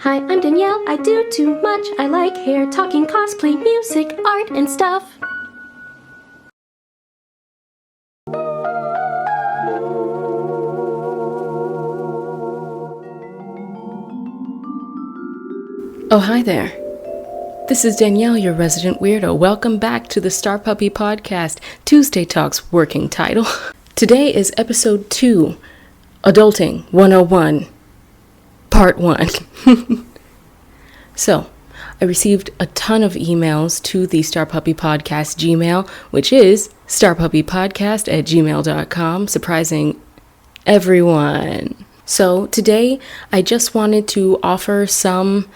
Hi, I'm Danielle. I do too much. I like hair, talking, cosplay, music, art, and stuff. Oh, hi there. This is Danielle, your resident weirdo. Welcome back to the StarPuppy Podcast, Tuesday Talks working title. Today is episode 2, Adulting 101, part 1. So, I received a ton of emails to the StarPuppy Podcast Gmail, which is starpuppypodcast@gmail.com, surprising everyone. So, today I just wanted to offer some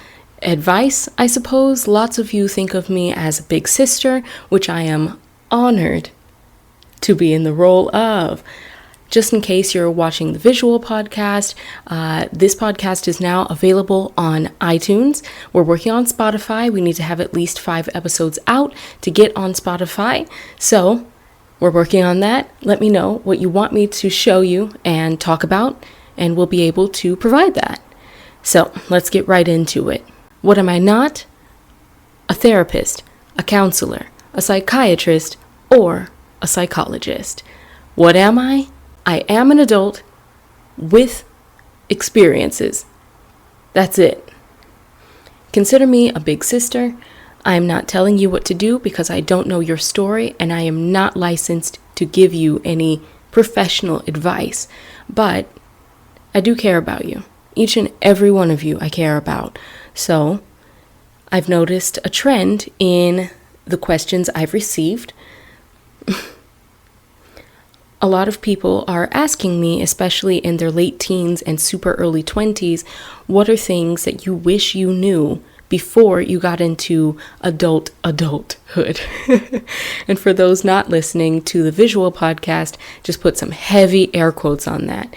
advice, I suppose. Lots of you think of me as a big sister, which I am honored to be in the role of. Just in case you're watching the visual podcast, this podcast is now available on iTunes. We're working on Spotify. We need to have at least 5 episodes out to get on Spotify. So we're working on that. Let me know what you want me to show you and talk about, and we'll be able to provide that. So let's get right into it. What am I not? A therapist, a counselor, a psychiatrist, or a psychologist. What am I? I am an adult with experiences. That's it. Consider me a big sister. I am not telling you what to do because I don't know your story, and I am not licensed to give you any professional advice. But I do care about you. Each and every one of you I care about. So I've noticed a trend in the questions I've received. A lot of people are asking me, especially in their late teens and super early 20s, what are things that you wish you knew before you got into adulthood? And for those not listening to the visual podcast, just put some heavy air quotes on that,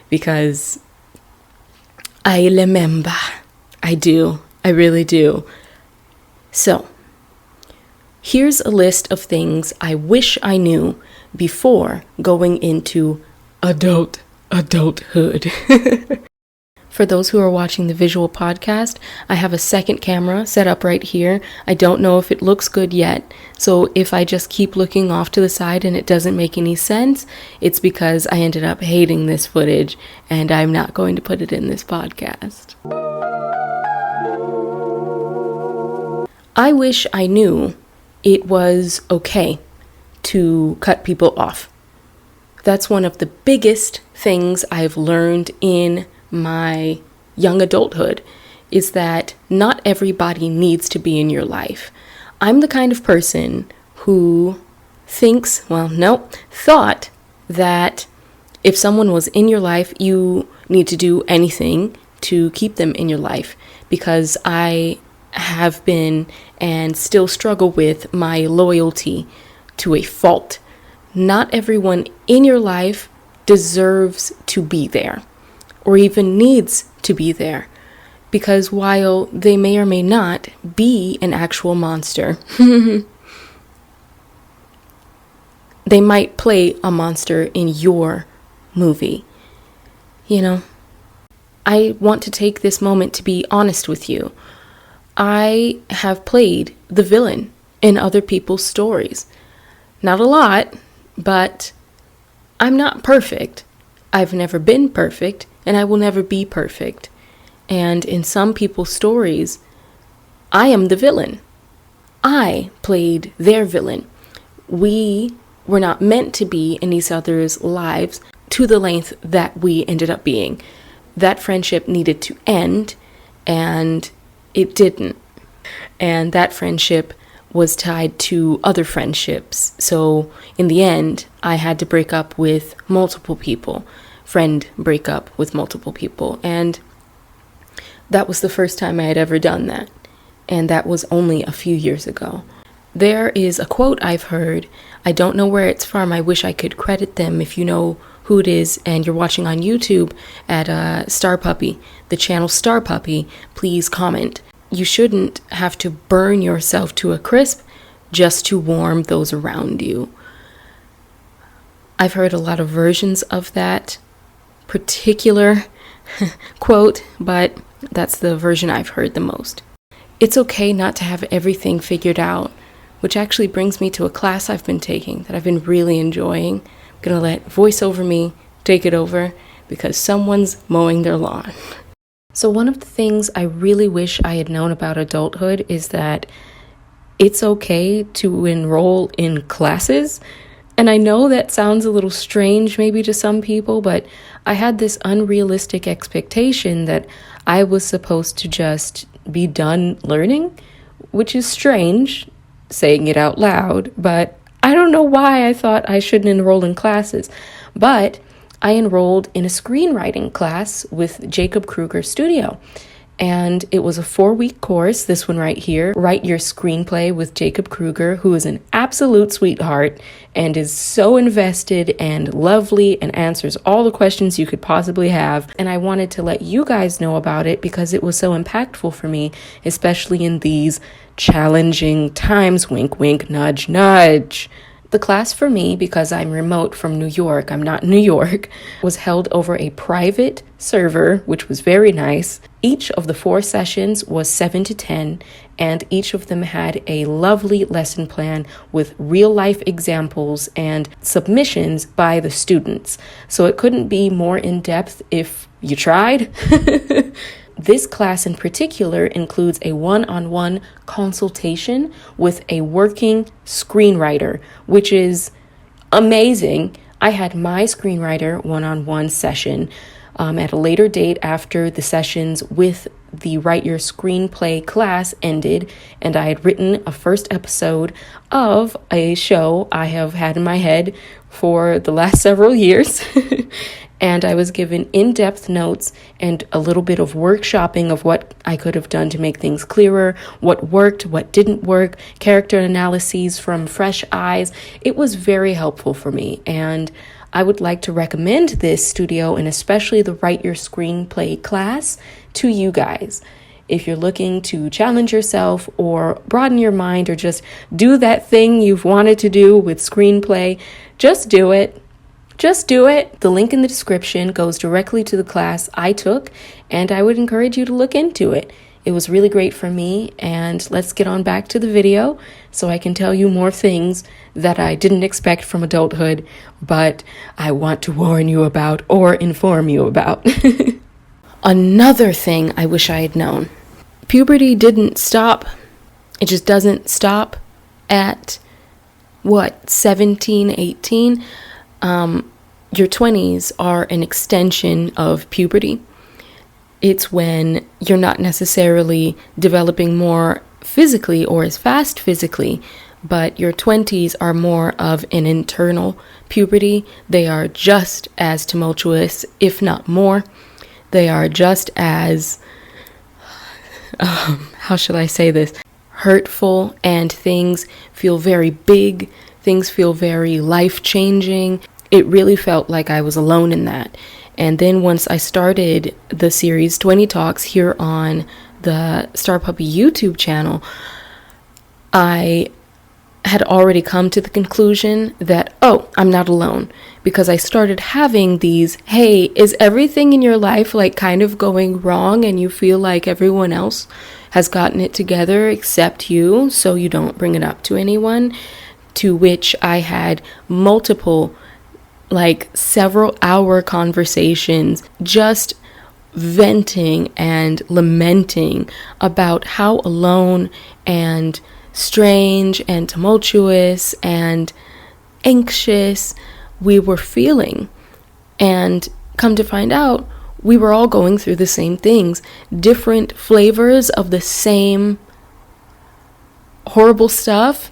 because I remember. I do. I really do. So, here's a list of things I wish I knew before going into adulthood. For those who are watching the visual podcast, I have a second camera set up right here. I don't know if it looks good yet, so if I just keep looking off to the side and it doesn't make any sense, it's because I ended up hating this footage and I'm not going to put it in this podcast. I wish I knew it was okay to cut people off. That's one of the biggest things I've learned in my young adulthood, is that not everybody needs to be in your life. I'm the kind of person who thought that if someone was in your life, you need to do anything to keep them in your life, because I have been and still struggle with my loyalty to a fault. Not everyone in your life deserves to be there or even needs to be there, because while they may or may not be an actual monster, they might play a monster in your movie. You know, I want to take this moment to be honest with you. I have played the villain in other people's stories. Not a lot, but I'm not perfect. I've never been perfect, and I will never be perfect. And in some people's stories, I am the villain. I played their villain. We were not meant to be in each other's lives to the length that we ended up being. That friendship needed to end, and it didn't. And that friendship was tied to other friendships. So in the end, I had to break up with multiple people, break up with multiple people. And that was the first time I had ever done that. And that was only a few years ago. There is a quote I've heard. I don't know where it's from. I wish I could credit them. If you know who it is and you're watching on YouTube at StarPuppy, the channel StarPuppy, please comment. You shouldn't have to burn yourself to a crisp just to warm those around you. I've heard a lot of versions of that particular quote, but That's the version I've heard the most. It's okay not to have everything figured out, which actually brings me to a class I've been taking that I've been really enjoying. I'm going to let Voice Over Me take it over because someone's mowing their lawn. So one of the things I really wish I had known about adulthood is that it's okay to enroll in classes. And I know that sounds a little strange maybe to some people, but I had this unrealistic expectation that I was supposed to just be done learning, which is strange saying it out loud, but I don't know why I thought I shouldn't enroll in classes. But I enrolled in a screenwriting class with Jacob Krueger Studio. And it was a 4-week course, this one right here, Write Your Screenplay with Jacob Krueger, who is an absolute sweetheart and is so invested and lovely and answers all the questions you could possibly have. And I wanted to let you guys know about it because it was so impactful for me, especially in these challenging times, wink, wink, nudge, nudge. The class for me, because I'm remote from New York, I'm not in New York, was held over a private server, which was very nice. Each of the 4 sessions was 7 to 10, and each of them had a lovely lesson plan with real-life examples and submissions by the students. So it couldn't be more in-depth if you tried. This class in particular includes a one-on-one consultation with a working screenwriter, which is amazing. I had my screenwriter one-on-one session at a later date after the sessions with the Write Your Screenplay class ended, and I had written a first episode of a show I have had in my head for the last several years. And I was given in-depth notes and a little bit of workshopping of what I could have done to make things clearer, what worked, what didn't work, character analyses from fresh eyes. It was very helpful for me, and I would like to recommend this studio and especially the Write Your Screenplay class to you guys. If you're looking to challenge yourself or broaden your mind or just do that thing you've wanted to do with screenplay, just do it. Just do it. The link in the description goes directly to the class I took, and I would encourage you to look into it. It was really great for me, and let's get on back to the video so I can tell you more things that I didn't expect from adulthood, but I want to warn you about or inform you about. Another thing I wish I had known. Puberty didn't stop. It just doesn't stop at, 17, 18? Your 20s are an extension of puberty. It's when you're not necessarily developing more physically or as fast physically, but your 20s are more of an internal puberty. They are just as tumultuous, if not more. They are just as, how shall I say this? Hurtful, and things feel very big. Things feel very life-changing. It really felt like I was alone in that. And then once I started the series 20 Talks here on the StarPuppy YouTube channel, I had already come to the conclusion that, I'm not alone. Because I started having these, hey, is everything in your life like kind of going wrong and you feel like everyone else has gotten it together except you, so you don't bring it up to anyone? To which I had multiple several hour conversations just venting and lamenting about how alone and strange and tumultuous and anxious we were feeling. And come to find out, we were all going through the same things, different flavors of the same horrible stuff.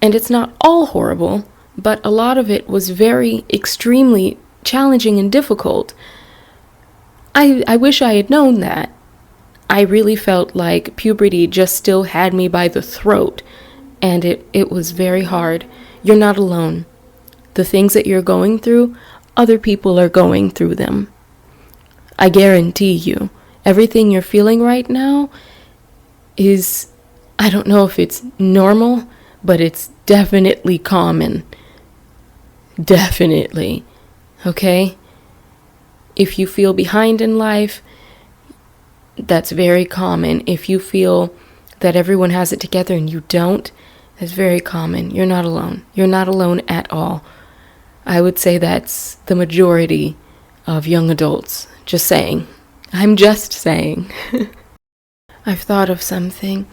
And it's not all horrible, but a lot of it was very extremely challenging and difficult. I wish I had known that. I really felt like puberty just still had me by the throat, and it was very hard. You're not alone. The things that you're going through, other people are going through them. I guarantee you, everything you're feeling right now is, I don't know if it's normal, but it's definitely common. Definitely. Okay? If you feel behind in life, That's very common. If you feel that everyone has it together and you don't, that's very common. You're not alone. You're not alone at all. I would say that's the majority of young adults. Just saying. I'm just saying. I've thought of something.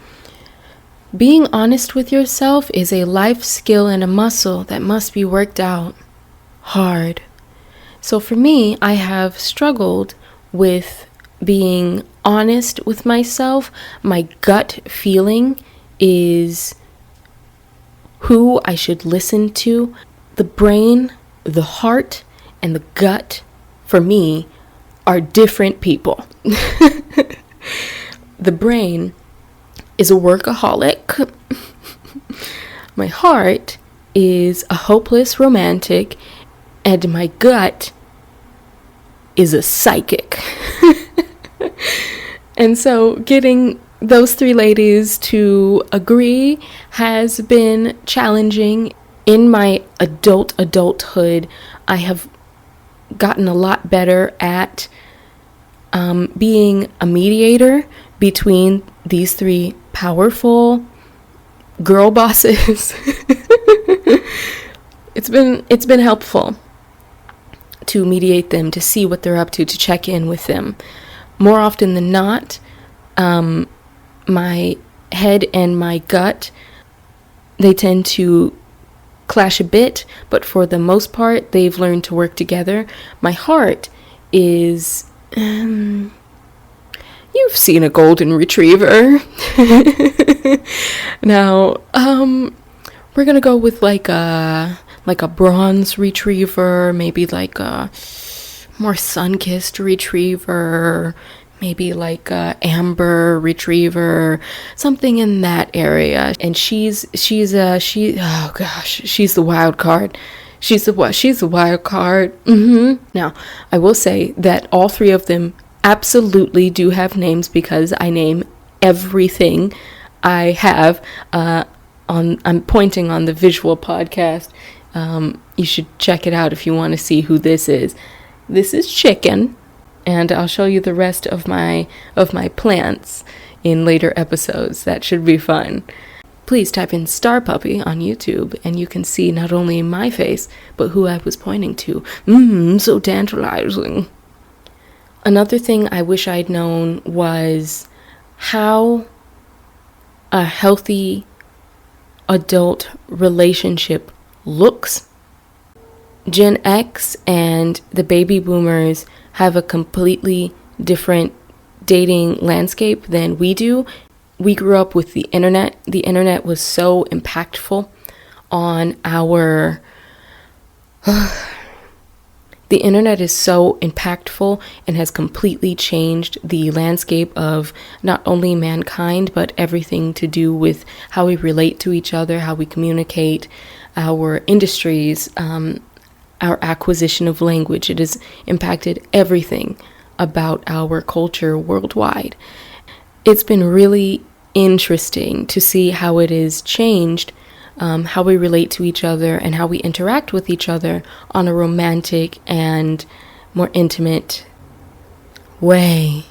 Being honest with yourself is a life skill and a muscle that must be worked out hard. So for me, I have struggled with being honest with myself. My gut feeling is who I should listen to. The brain, the heart, and the gut, for me, are different people. The brain is a workaholic. My heart is a hopeless romantic, and my gut is a psychic. And so getting those three ladies to agree has been challenging. In my adulthood, I have gotten a lot better at being a mediator between these three powerful girl bosses. It's been helpful to mediate them, to see what they're up to check in with them. More often than not, my head and my gut, they tend to clash a bit, but for the most part, they've learned to work together. My heart is, you've seen a golden retriever. Now, we're gonna go with like a bronze retriever, maybe like a more sun-kissed retriever, maybe like a amber retriever, something in that area. And she's oh gosh, she's the wild card. She's the wild card. Now, I will say that all three of them absolutely do have names, because I name everything I have. I'm pointing on the visual podcast. You should check it out if you want to see who this is. This is Chicken, and I'll show you the rest of my plants in later episodes. That should be fun. Please type in StarPuppy on YouTube, and you can see not only my face, but who I was pointing to. So tantalizing. Another thing I wish I'd known was how a healthy adult relationship looks. Gen X and the baby boomers have a completely different dating landscape than we do. We grew up with the internet. The internet was so impactful on our... The internet is so impactful and has completely changed the landscape of not only mankind, but everything to do with how we relate to each other, how we communicate, our industries, our acquisition of language. It has impacted everything about our culture worldwide. It's been really interesting to see how it has changed, how we relate to each other and how we interact with each other on a romantic and more intimate way.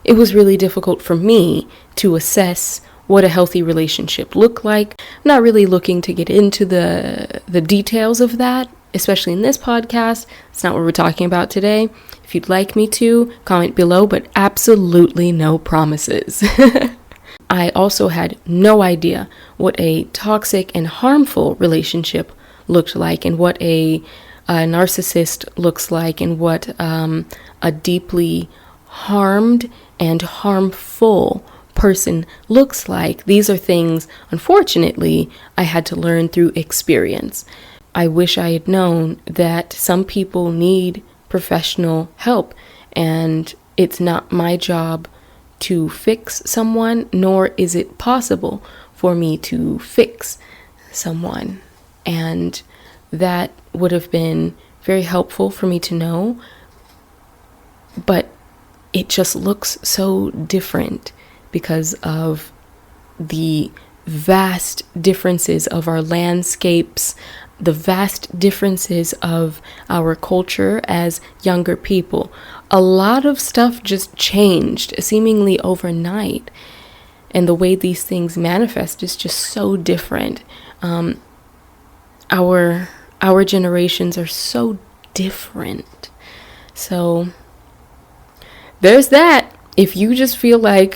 It was really difficult for me to assess what a healthy relationship looked like. I'm not really looking to get into the details of that, especially in this podcast. It's not what we're talking about today. If you'd like me to, comment below, but absolutely no promises. I also had no idea what a toxic and harmful relationship looked like, and what a narcissist looks like, and what a deeply harmed and harmful person looks like. These are things, unfortunately, I had to learn through experience. I wish I had known that some people need professional help, and it's not my job to fix someone, nor is it possible for me to fix someone. And that would have been very helpful for me to know, but it just looks so different because of the vast differences of our landscapes, the vast differences of our culture as younger people. A lot of stuff just changed seemingly overnight, and the way these things manifest is just so different. Our generations are so different. So there's that. If you just feel like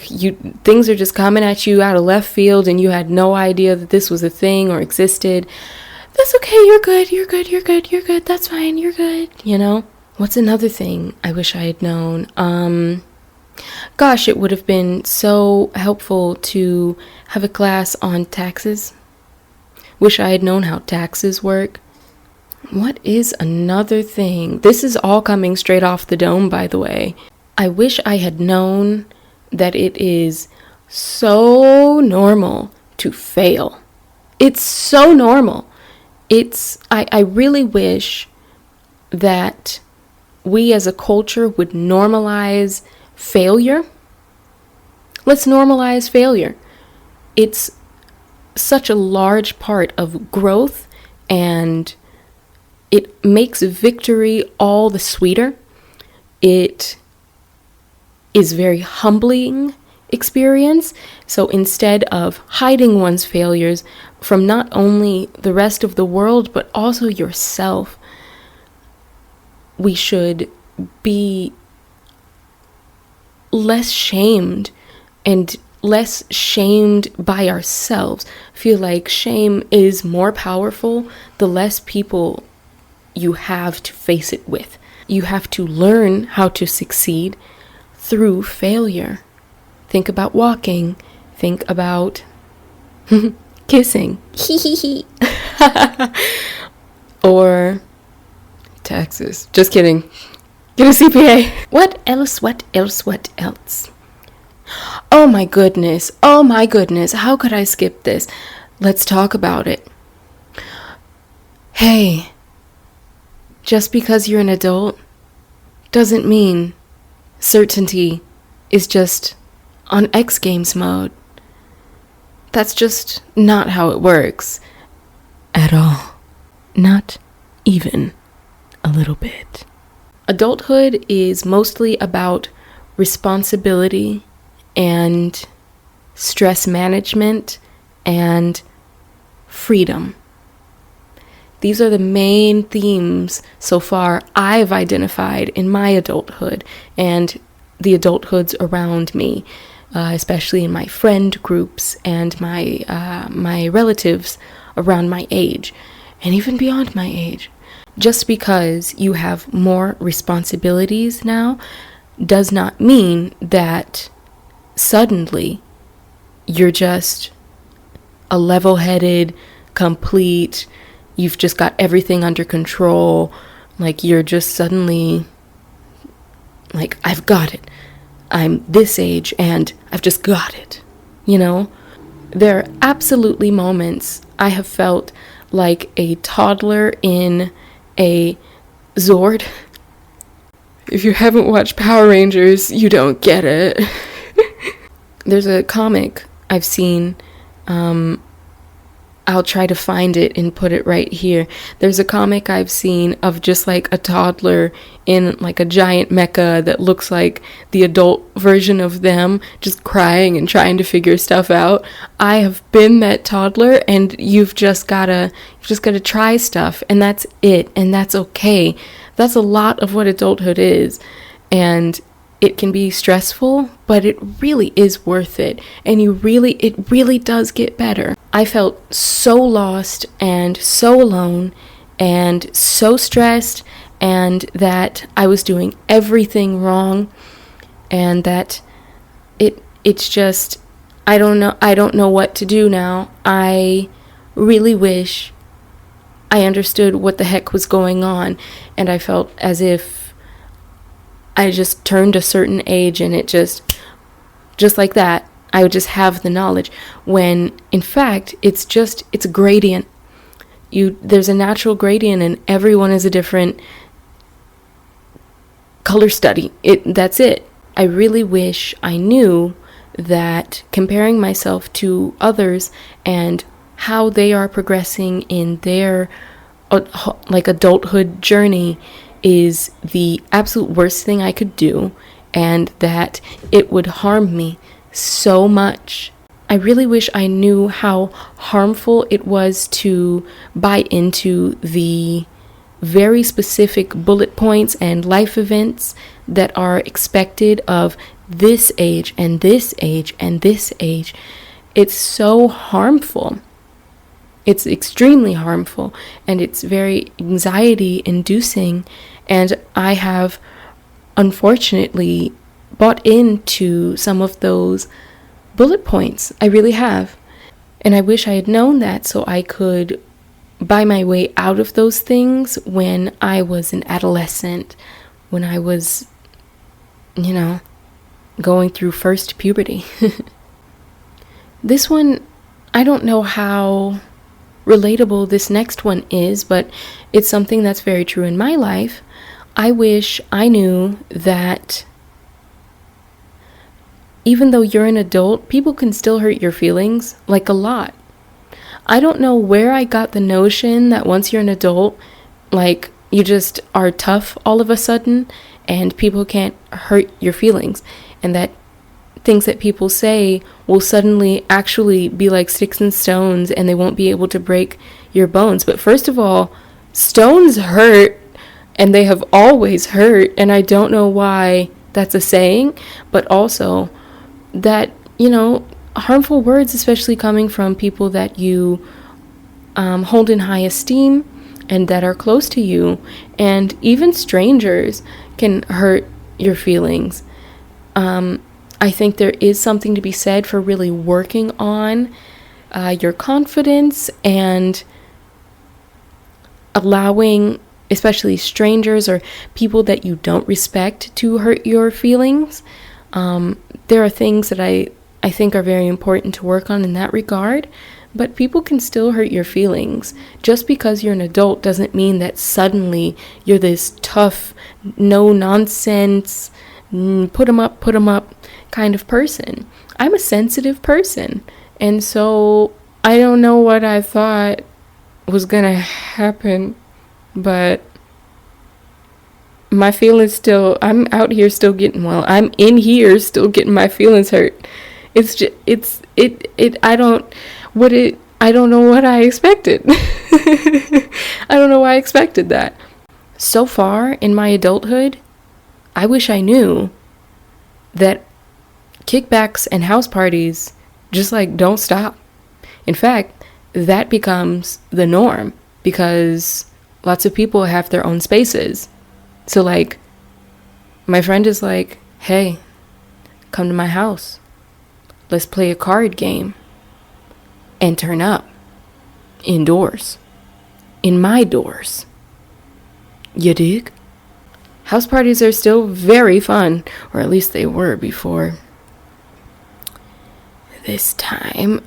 things are just coming at you out of left field and you had no idea that this was a thing or existed, that's okay. You're good. That's fine. You're good. You know? What's another thing I wish I had known? Gosh, it would have been so helpful to have a class on taxes. Wish I had known how taxes work. What is another thing? This is all coming straight off the dome, by the way. I wish I had known that it is so normal to fail. It's so normal. I really wish that we as a culture would normalize failure. Let's normalize failure. It's such a large part of growth, and it makes victory all the sweeter. It is very humbling experience. So instead of hiding one's failures from not only the rest of the world, but also yourself, we should be less shamed and less shamed by ourselves. Feel like shame is more powerful the less people you have to face it with. You have to learn how to succeed through failure. Think about walking. Think about kissing. Or taxes. Just kidding. Get a CPA. What else? Oh my goodness. How could I skip this? Let's talk about it. Hey, just because you're an adult doesn't mean certainty is just on X Games mode. That's just not how it works at all. Not even a little bit. Adulthood is mostly about responsibility and stress management and freedom. These are the main themes so far I've identified in my adulthood and the adulthoods around me, especially in my friend groups and my relatives around my age and even beyond my age. Just because you have more responsibilities now does not mean that suddenly you're just a level-headed, complete, you've just got everything under control, like you're just suddenly like, I've got it. I'm this age and I've just got it. You know, there are absolutely moments I have felt like a toddler in a Zord. If you haven't watched Power Rangers, you don't get it. There's a comic I've seen, I'll try to find it and put it right here. There's a comic I've seen of just like a toddler in like a giant mecha that looks like the adult version of them, just crying and trying to figure stuff out. I have been that toddler, and you've just gotta try stuff, and that's it, and that's okay. That's a lot of what adulthood is, and it can be stressful, but it really is worth it. And it really does get better. I felt so lost and so alone and so stressed, and that I was doing everything wrong, and that it's just, I don't know what to do now. I really wish I understood what the heck was going on, and I felt as if I just turned a certain age and it just like that, I would just have the knowledge, when in fact it's a gradient. There's a natural gradient, and everyone is a different color study. That's it. I really wish I knew that comparing myself to others and how they are progressing in their like adulthood journey is the absolute worst thing I could do, and that it would harm me so much. I really wish I knew how harmful it was to buy into the very specific bullet points and life events that are expected of this age and this age and this age. It's so harmful. It's extremely harmful, and it's very anxiety inducing, and I have unfortunately bought into some of those bullet points. I really have. And I wish I had known that so I could buy my way out of those things when I was an adolescent, when I was, going through first puberty. This one, I don't know how relatable this next one is, but it's something that's very true in my life. I wish I knew that even though you're an adult, people can still hurt your feelings, like a lot. I don't know where I got the notion that once you're an adult, like, you just are tough all of a sudden, and people can't hurt your feelings, and that things that people say will suddenly actually be like sticks and stones, and they won't be able to break your bones. But first of all, stones hurt, and they have always hurt, and I don't know why that's a saying, but also that, harmful words, especially coming from people that you hold in high esteem and that are close to you, and even strangers can hurt your feelings. I think there is something to be said for really working on your confidence and allowing, especially strangers or people that you don't respect, to hurt your feelings. There are things that I think are very important to work on in that regard, but people can still hurt your feelings. Just because you're an adult doesn't mean that suddenly you're this tough, no-nonsense, put 'em up kind of person. I'm a sensitive person, and so I don't know what I thought was gonna happen, but my feelings still, I'm out here still getting, I'm in here still getting my feelings hurt. I don't know what I expected. I don't know why I expected that. So far in my adulthood, I wish I knew that kickbacks and house parties just don't stop. In fact, that becomes the norm because lots of people have their own spaces. So my friend is like, hey, come to my house. Let's play a card game and turn up indoors, in my doors. You dig? House parties are still very fun, or at least they were before this time.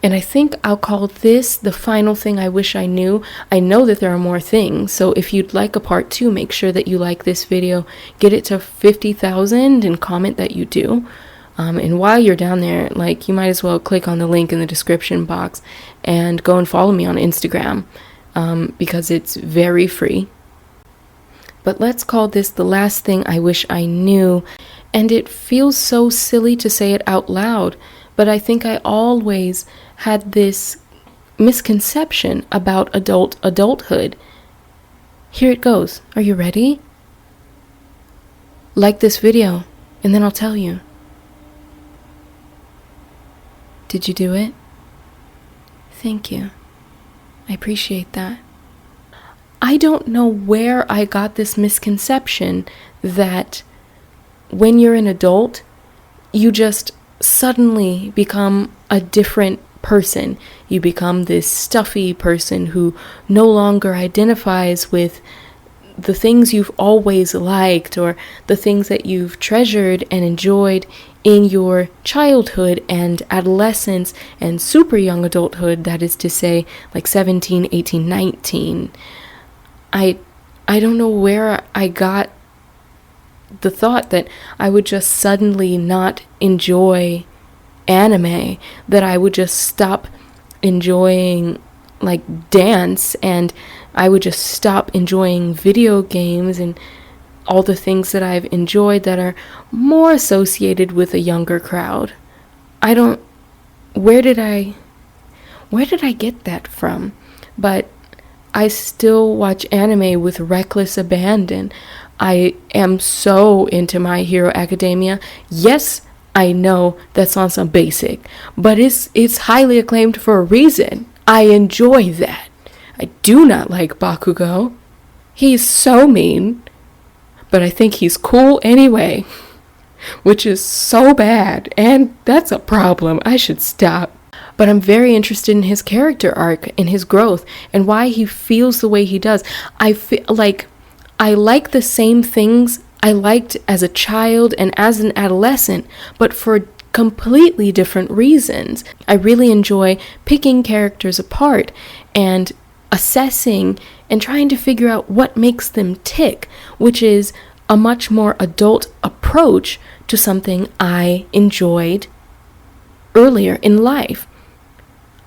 And I think I'll call this the final thing I wish I knew. I know that there are more things, so if you'd like a part 2, make sure that you like this video, get it to 50,000, and comment that you do. And while you're down there, you might as well click on the link in the description box and go and follow me on Instagram, because it's very free. But let's call this the last thing I wish I knew. And it feels so silly to say it out loud, but I think I always had this misconception about adulthood. Here it goes. Are you ready? Like this video, and then I'll tell you. Did you do it? Thank you. I appreciate that. I don't know where I got this misconception that when you're an adult, you just suddenly become a different person. You become this stuffy person who no longer identifies with the things you've always liked or the things that you've treasured and enjoyed in your childhood and adolescence and super young adulthood, that is to say, 17, 18, 19. I don't know where I got the thought that I would just suddenly not enjoy anime, that I would just stop enjoying dance and I would just stop enjoying video games and all the things that I've enjoyed that are more associated with a younger crowd. Where did I get that from? But I still watch anime with reckless abandon. I am so into My Hero Academia. Yes, I know that sounds so basic, but it's highly acclaimed for a reason. I enjoy that. I do not like Bakugo. He's so mean, but I think he's cool anyway, which is so bad, and that's a problem. I should stop. But I'm very interested in his character arc and his growth and why he feels the way he does. I feel like I like the same things I liked as a child and as an adolescent, but for completely different reasons. I really enjoy picking characters apart and assessing and trying to figure out what makes them tick, which is a much more adult approach to something I enjoyed earlier in life.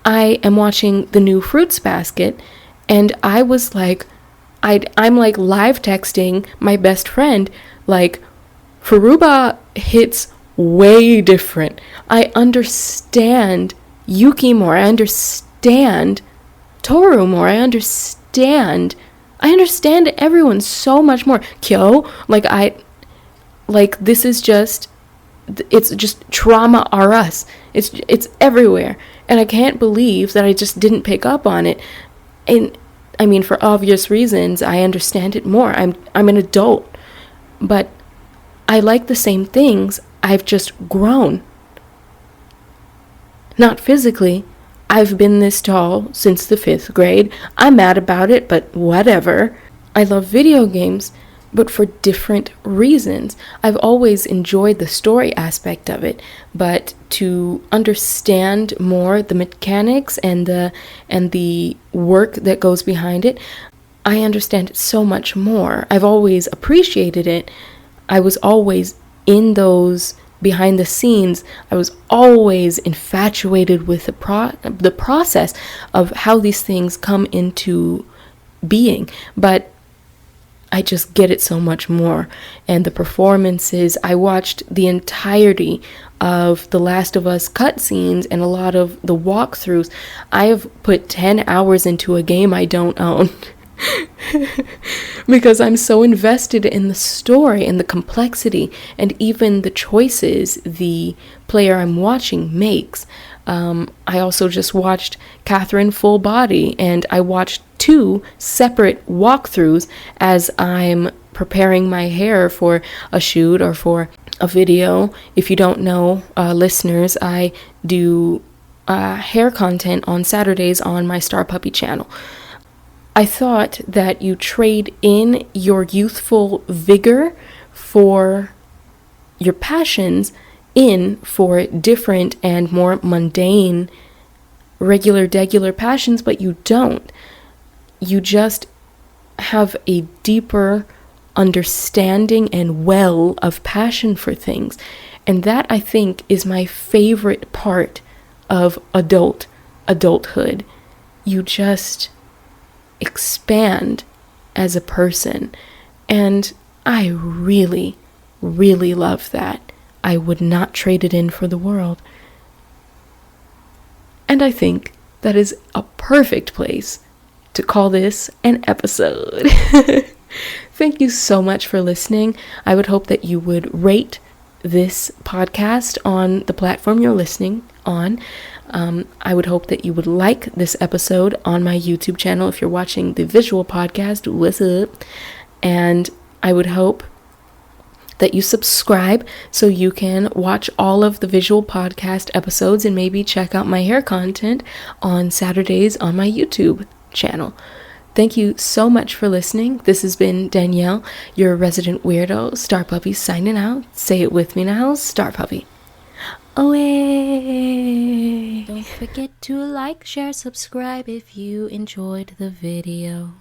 I am watching the new Fruits Basket, and I was like, I'm like live texting my best friend, like, Furuba hits way different. I understand Yuki more. I understand Toru more. I understand everyone so much more. Kyo, this is just, it's just trauma R us. It's everywhere. And I can't believe that I just didn't pick up on it. And I mean, for obvious reasons, I understand it more. I'm an adult. But I like the same things. I've just grown. Not physically. I've been this tall since the 5th grade. I'm mad about it, but whatever. I love video games, but for different reasons. I've always enjoyed the story aspect of it, but to understand more the mechanics and the work that goes behind it, I understand it so much more. I've always appreciated it. I was always in those behind the scenes. I was always infatuated with the process of how these things come into being, but I just get it so much more. And the performances, I watched the entirety of The Last of Us cutscenes and a lot of the walkthroughs. I have put 10 hours into a game I don't own because I'm so invested in the story and the complexity and even the choices the player I'm watching makes. I also just watched Catherine Full Body, and I watched 2 separate walkthroughs as I'm preparing my hair for a shoot or for a video. If you don't know, listeners, I do hair content on Saturdays on my StarPuppy channel. I thought that you trade in your youthful vigor for your passions in for different and more mundane, regular passions, but you don't. You just have a deeper understanding and well of passion for things. And that, I think, is my favorite part of adulthood. You just expand as a person. And I really, really love that. I would not trade it in for the world. And I think that is a perfect place to call this an episode. Thank you so much for listening. I would hope that you would rate this podcast on the platform you're listening on. I would hope that you would like this episode on my YouTube channel. If you're watching the visual podcast, what's up? And I would hope that you subscribe so you can watch all of the visual podcast episodes and maybe check out my hair content on Saturdays on my YouTube channel. Thank you so much for listening. This has been Danielle, your resident weirdo, StarPuppy, signing out. Say it with me now, StarPuppy. Away. Don't forget to like, share, subscribe if you enjoyed the video.